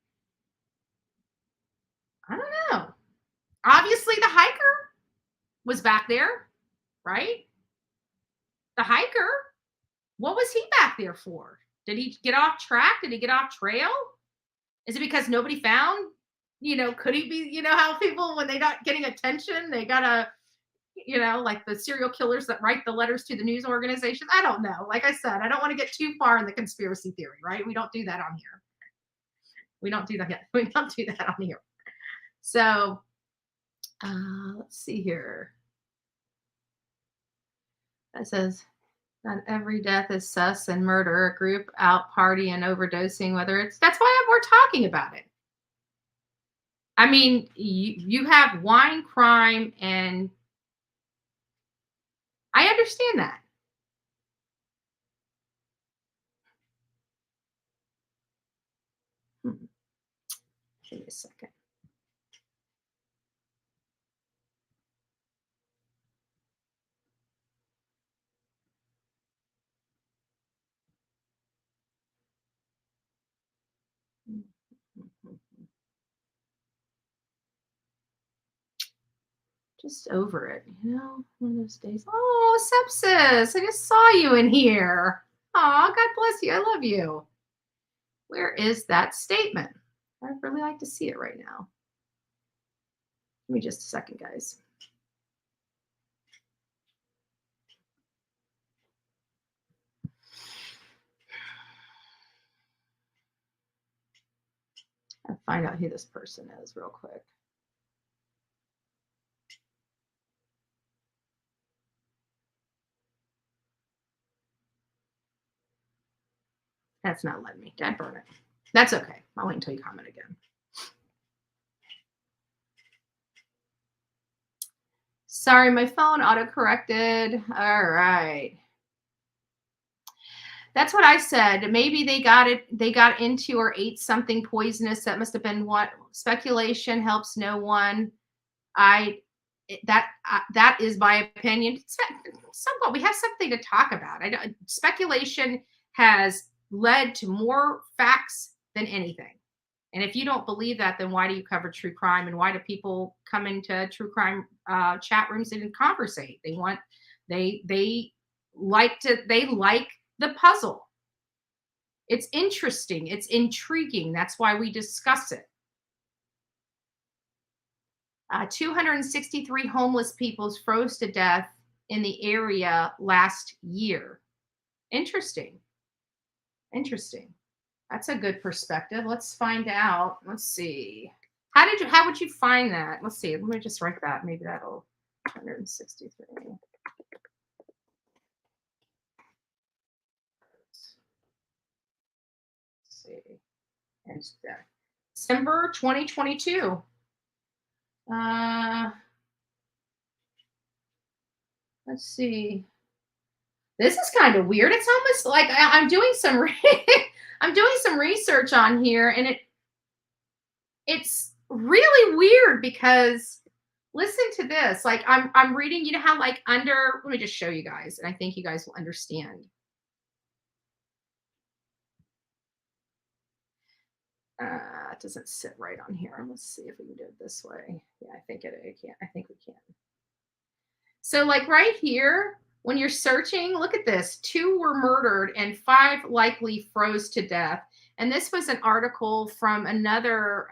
I don't know. Obviously, the hiker was back there, right? The hiker, what was he back there for? Did he get off track? Did he get off trail? Is it because nobody found? Could he be, how people, when they're not getting attention, they gotta, like the serial killers that write the letters to the news organizations. I don't know. Like I said, I don't want to get too far in the conspiracy theory, right? We don't do that on here. We don't do that yet. We don't do that on here. So let's see here. That says, not every death is sus and murder, a group out partying, overdosing, that's why we're talking about it. I mean, you have wine crime, and I understand that. Give me a second. Just over it, one of those days. Oh, sepsis. I just saw you in here. Oh, God bless you. I love you. Where is that statement? I'd really like to see it right now. Give me just a second, guys. I'll find out who this person is real quick. That's not letting me. Did I burn it? That's okay. I'll wait until you comment again. Sorry, my phone auto-corrected. All right. That's what I said. Maybe they got into or ate something poisonous. That must have been what. Speculation helps no one. That is my opinion. Somewhat, we have something to talk about. Speculation has led to more facts than anything. And if you don't believe that, then why do you cover true crime? And why do people come into true crime chat rooms and conversate? They like the puzzle. It's interesting. It's intriguing. That's why we discuss it. 263 homeless people froze to death in the area last year. Interesting. That's a good perspective. Let's find out. Let's see. How would you find that? Let's see. Let me just write that. Maybe that'll 263. Let's see. And December 2022. Let's see. This is kind of weird. It's almost like I'm doing some I'm doing some research on here, and it's really weird because listen to this. Like I'm reading, how like let me just show you guys, and I think you guys will understand. It doesn't sit right on here. Let's see if we can do it this way. Yeah, I think we can. So like right here, when you're searching, look at this. 2 were murdered and 5 likely froze to death. And this was an article from another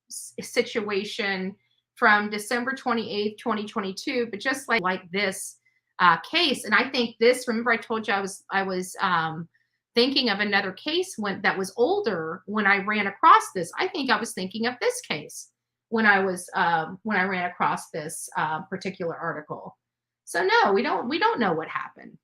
situation from December 28th, 2022, but just like this case. And I think this, remember I told you I was thinking of another case that was older when I ran across this. I think I was thinking of this case when I ran across this particular article. So no, we don't know what happened.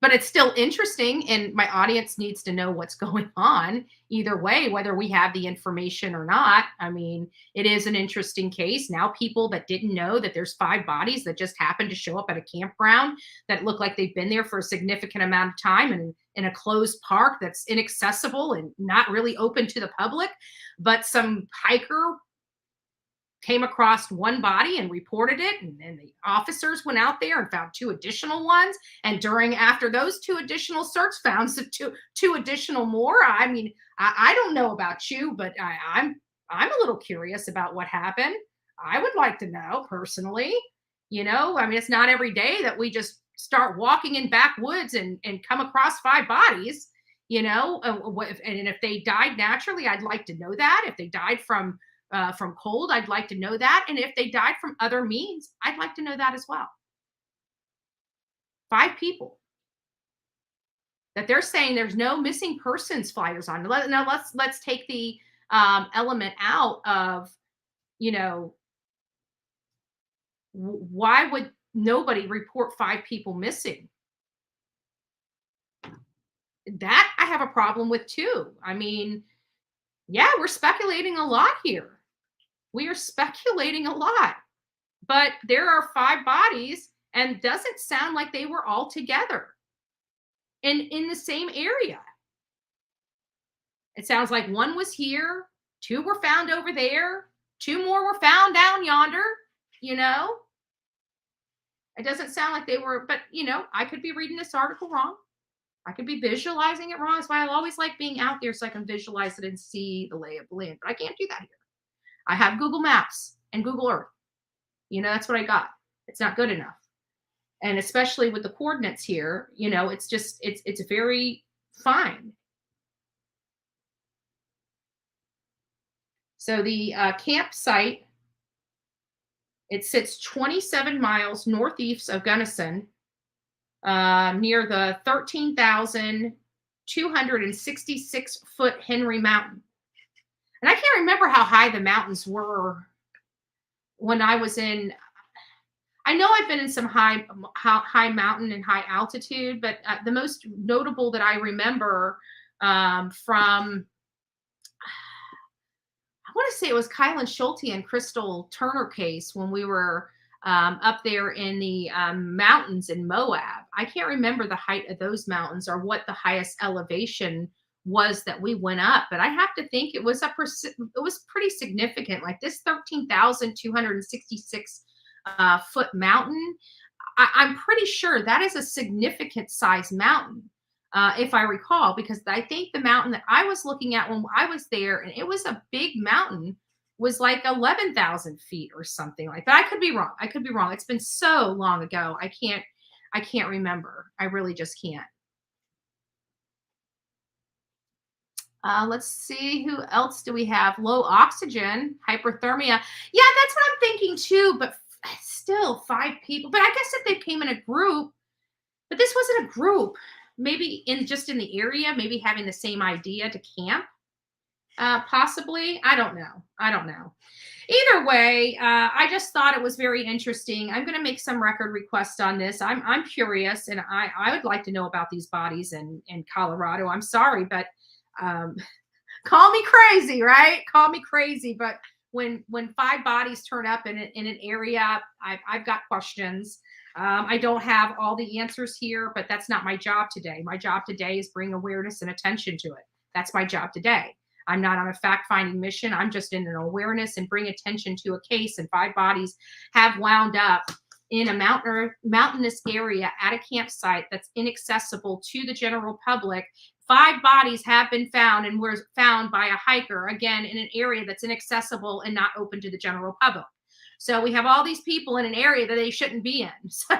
But it's still interesting, and my audience needs to know what's going on either way, whether we have the information or not. I mean, it is an interesting case. Now people that didn't know that there's 5 bodies that just happened to show up at a campground that look like they've been there for a significant amount of time and in a closed park that's inaccessible and not really open to the public, but some hiker came across one body and reported it, and then the officers went out there and found 2 additional ones, and after those 2 additional search found some two additional more. I mean, I don't know about you, but I'm a little curious about what happened. I would like to know personally. I mean, it's not every day that we just start walking in backwoods and come across 5 bodies. And if they died naturally, I'd like to know that. If they died from cold, I'd like to know that. And if they died from other means, I'd like to know that as well. 5 people that they're saying there's no missing persons flyers on. Now let's take the element out of, why would nobody report 5 people missing? That I have a problem with too. I mean, yeah, we're speculating a lot here. We are speculating a lot, but there are 5 bodies, and doesn't sound like they were all together and in the same area. It sounds like 1 was here, 2 were found over there, 2 more were found down yonder. It doesn't sound like they were, but I could be reading this article wrong. I could be visualizing it wrong. That's why I always like being out there so I can visualize it and see the lay of the land, but I can't do that here. I have Google Maps and Google Earth. That's what I got. It's not good enough. And especially with the coordinates here, it's just, it's very fine. So the campsite, it sits 27 miles northeast of Gunnison, near the 13,266 foot Henry Mountain. And I can't remember how high the mountains were when I was in. I know I've been in some high mountain and high altitude, but the most notable that I remember from, I want to say it was Kylan Schulte and Crystal Turner case when we were up there in the mountains in Moab. I can't remember the height of those mountains or what the highest elevation was that we went up, but I have to think it was pretty significant. Like this 13,266 foot mountain, I'm pretty sure that is a significant size mountain, if I recall, because I think the mountain that I was looking at when I was there, and it was a big mountain, was like 11,000 feet or something like that. I could be wrong. It's been so long ago. I can't remember. I really just can't. Let's see, who else do we have? Low oxygen, hyperthermia. Yeah, that's what I'm thinking too, but still 5 people. But I guess if they came in a group, but this wasn't a group, maybe just in the area, maybe having the same idea to camp, possibly. I don't know. Either way, I just thought it was very interesting. I'm going to make some record requests on this. I'm curious, and I would like to know about these bodies in Colorado. I'm sorry, but call me crazy, right? Call me crazy, but when 5 bodies turn up in an area, I've got questions. I don't have all the answers here, but that's not my job today. My job today is bring awareness and attention to it. That's my job today. I'm not on a fact-finding mission. I'm just in an awareness and bring attention to a case, and 5 bodies have wound up in a mountainous area at a campsite that's inaccessible to the general public. 5 bodies have been found, and were found by a hiker, again, in an area that's inaccessible and not open to the general public. So we have all these people in an area that they shouldn't be in. So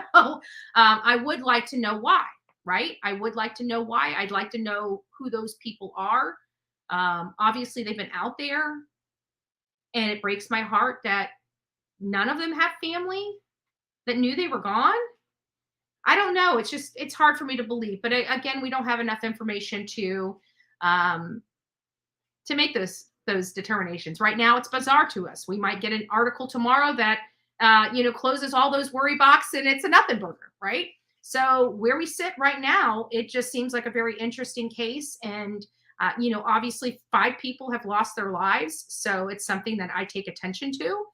I would like to know why, right? I would like to know why. I'd like to know who those people are. Obviously, they've been out there, and it breaks my heart that none of them have family that knew they were gone. I don't know. It's hard for me to believe. But again, we don't have enough information to make those determinations. Right now, it's bizarre to us. We might get an article tomorrow that closes all those worry box, and it's a nothing burger, right? So where we sit right now, it just seems like a very interesting case. And obviously 5 people have lost their lives, so it's something that I take attention to,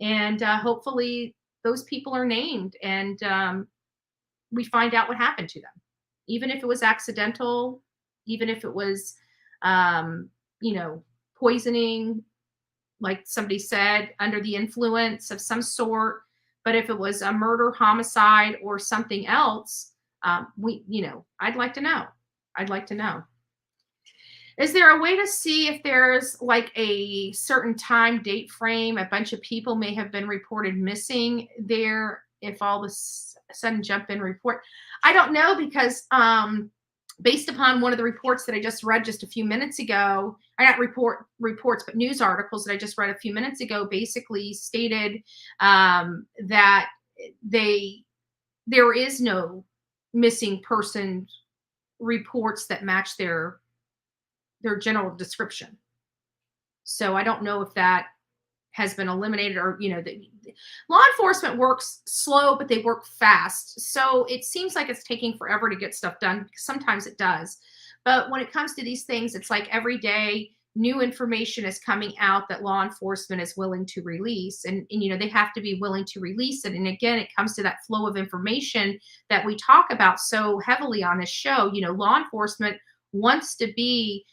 and hopefully those people are named, and we find out what happened to them, even if it was accidental, even if it was, poisoning, like somebody said, under the influence of some sort. But if it was a murder, homicide, or something else, I'd like to know. Is there a way to see if there's like a certain time date frame a bunch of people may have been reported missing there, if all of a sudden jump in report? I don't know, because based upon one of the reports that I just read just a few minutes ago, or not reports, but news articles that I just read a few minutes ago, basically stated that there is no missing person reports that match their general description. So I don't know if that has been eliminated, or law enforcement works slow, but they work fast. So it seems like it's taking forever to get stuff done. Sometimes it does, but when it comes to these things, it's like every day new information is coming out that law enforcement is willing to release, and they have to be willing to release it. And again, it comes to that flow of information that we talk about so heavily on this show. Law enforcement wants to be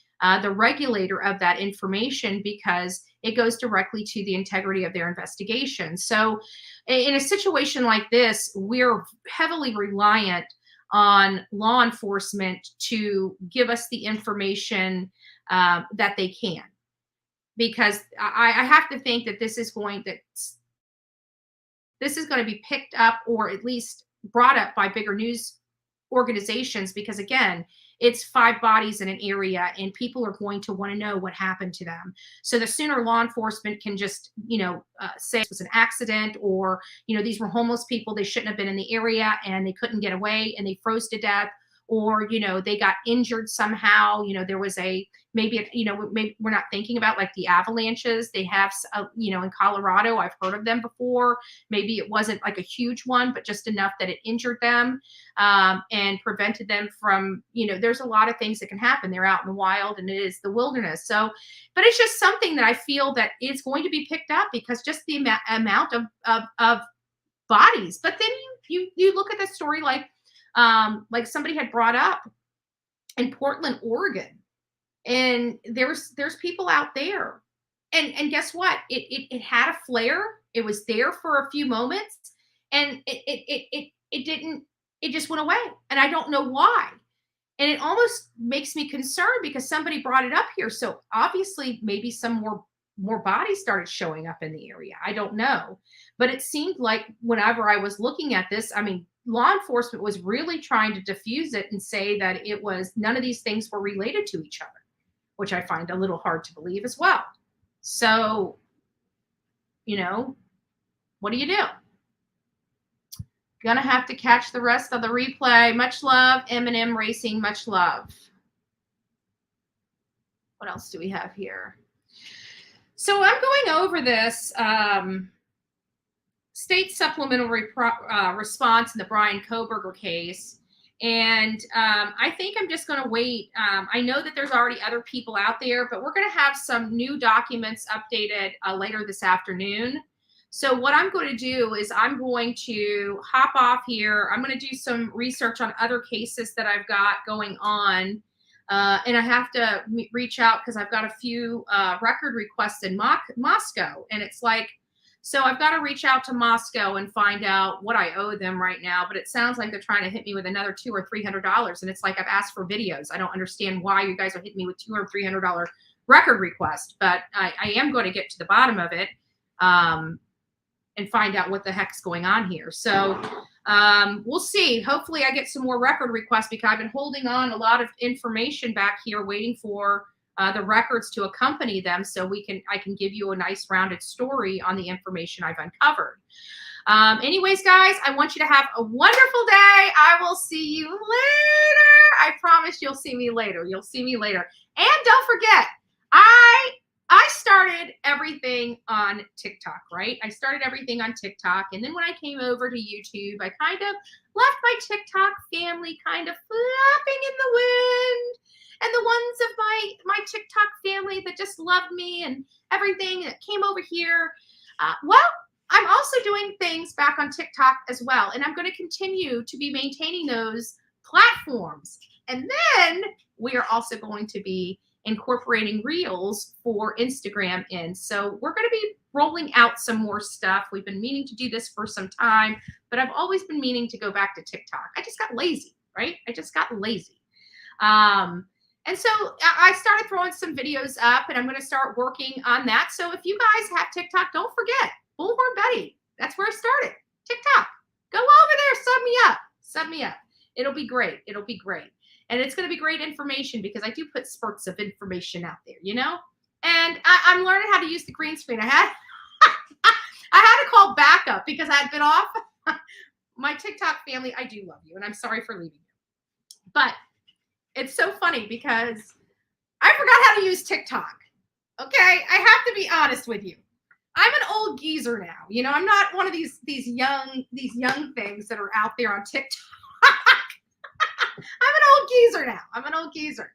the regulator of that information, because it goes directly to the integrity of their investigation. So in a situation like this, we're heavily reliant on law enforcement to give us the information that they can, because I have to think that this is going to, this is going to be picked up or at least brought up by bigger news organizations, because again, it's 5 bodies in an area and people are going to want to know what happened to them. So the sooner law enforcement can just, say it was an accident, or, these were homeless people, they shouldn't have been in the area and they couldn't get away and they froze to death, or, they got injured somehow, there was maybe we're not thinking about like the avalanches they have, in Colorado. I've heard of them before. Maybe it wasn't like a huge one, but just enough that it injured them and prevented them from, there's a lot of things that can happen. They're out in the wild and it is the wilderness. So, but it's just something that I feel that is going to be picked up, because just the amount of bodies. But then you look at the story like somebody had brought up in Portland, Oregon, and there's people out there, and guess what? It had a flare. It was there for a few moments, and it didn't. It just went away, and I don't know why. And it almost makes me concerned because somebody brought it up here. So obviously, maybe some more bodies started showing up in the area. I don't know, but it seemed like whenever I was looking at this, I mean, law enforcement was really trying to diffuse it and say that it was none of these things were related to each other, which I find a little hard to believe as well. So, what do you do? Gonna have to catch the rest of the replay. Much love, M&M Racing. Much love. What else do we have here? So I'm going over this state supplemental response in the Brian Kohberger case. And I think I'm just going to wait. I know that there's already other people out there, but we're going to have some new documents updated later this afternoon. So what I'm going to do is I'm going to hop off here. I'm going to do some research on other cases that I've got going on. And I have to reach out because I've got a few record requests in Moscow. And it's like, so I've got to reach out to Moscow and find out what I owe them right now. But it sounds like they're trying to hit me with another $200 or $300. And it's like, I've asked for videos. I don't understand why you guys are hitting me with $200 or $300 record request. But I am going to get to the bottom of it and find out what the heck's going on here. So we'll see. Hopefully I get some more record requests, because I've been holding on a lot of information back here waiting for the records to accompany them, so I can give you a nice rounded story on the information I've uncovered. Anyways, guys, I want you to have a wonderful day. I will see you later. I promise you'll see me later. You'll see me later. And don't forget, I started everything on TikTok, right? I started everything on TikTok. And then when I came over to YouTube, I kind of left my TikTok family kind of flapping in the wind. And the ones of my TikTok family that just loved me and everything that came over here. Well, I'm also doing things back on TikTok as well. And I'm going to continue to be maintaining those platforms. And then we are also going to be incorporating reels for Instagram in. So we're going to be rolling out some more stuff. We've been meaning to do this for some time, but I've always been meaning to go back to TikTok. I just got lazy, right? I just got lazy. And so I started throwing some videos up, and I'm going to start working on that. So if you guys have TikTok, don't forget, Bullhorn Betty. That's where I started. TikTok. Go over there. Sub me up. Sub me up. It'll be great. It'll be great. And it's going to be great information, because I do put spurts of information out there, And I'm learning how to use the green screen. I had to call backup because I had been off. My TikTok family, I do love you, and I'm sorry for leaving you. But it's so funny because I forgot how to use TikTok. Okay, I have to be honest with you. I'm an old geezer now. I'm not one of these young things that are out there on TikTok. I'm an old geezer now. I'm an old geezer.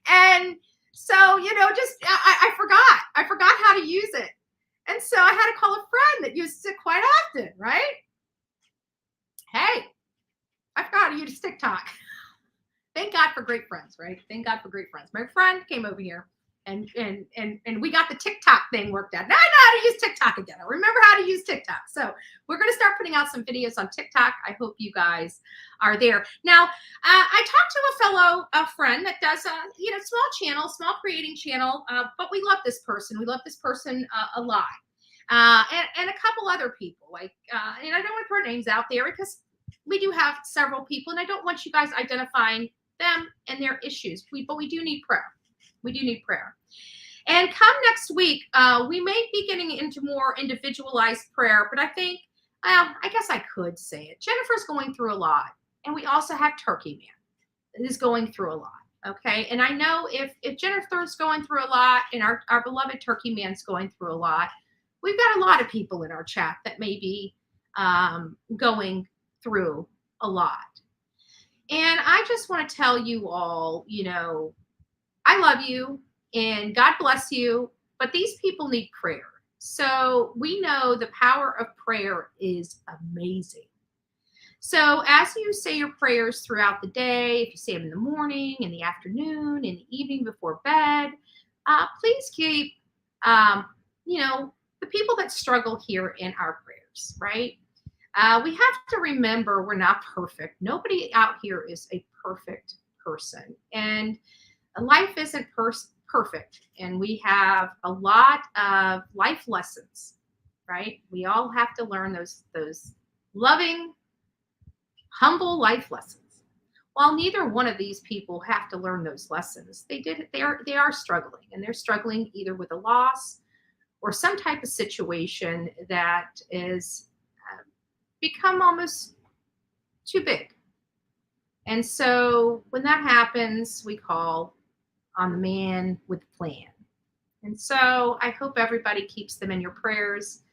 And so, I forgot how to use it. And so I had to call a friend that uses it quite often, right? Hey, I forgot how to use TikTok. Thank God for great friends, right? Thank God for great friends. My friend came over here and we got the TikTok thing worked out. Now I know how to use TikTok again. I remember how to use TikTok. So we're going to start putting out some videos on TikTok. I hope you guys are there. Now, I talked to a friend that does a small creating channel, but we love this person. We love this person a lot. and a couple other people. Like, and I don't want to throw names out there because we do have several people, and I don't want you guys identifying them and their issues. But we do need prayer. We do need prayer. And come next week, we may be getting into more individualized prayer, but I think, well, I guess I could say it. Jennifer's going through a lot, and we also have Turkey Man is going through a lot. Okay, and I know if Jennifer's going through a lot, and our beloved Turkey Man's going through a lot, we've got a lot of people in our chat that may be going through a lot. And I just want to tell you all, you know, I love you and God bless you, but these people need prayer. So we know the power of prayer is amazing. So as you say your prayers throughout the day, if you say them in the morning, in the afternoon, in the evening before bed, please keep, you know, the people that struggle here in our prayers, right? We have to remember we're not perfect. Nobody out here is a perfect person. And life isn't perfect. And we have a lot of life lessons, right? We all have to learn those loving, humble life lessons. While neither one of these people have to learn those lessons, they are struggling, and they're struggling either with a loss or some type of situation that is become almost too big. And so when that happens, we call on the man with the plan. And so I hope everybody keeps them in your prayers.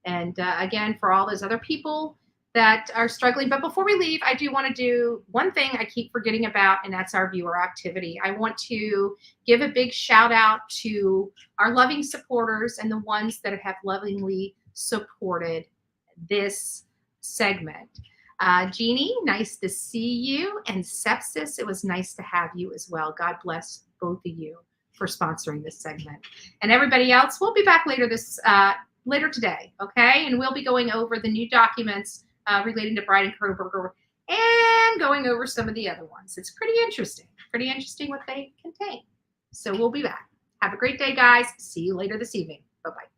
And again, for all those other people that are struggling. But before we leave, I do want to do one thing I keep forgetting about, and that's our viewer activity. I want to give a big shout out to our loving supporters and the ones that have lovingly supported this segment. Jeannie, nice to see you. And Sepsis, it was nice to have you as well. God bless both of you for sponsoring this segment. And everybody else, we'll be back later today, okay? And we'll be going over the new documents relating to Bride and Kroberger and going over some of the other ones. It's pretty interesting what they contain. So we'll be back. Have a great day, guys. See you later this evening. Bye-bye.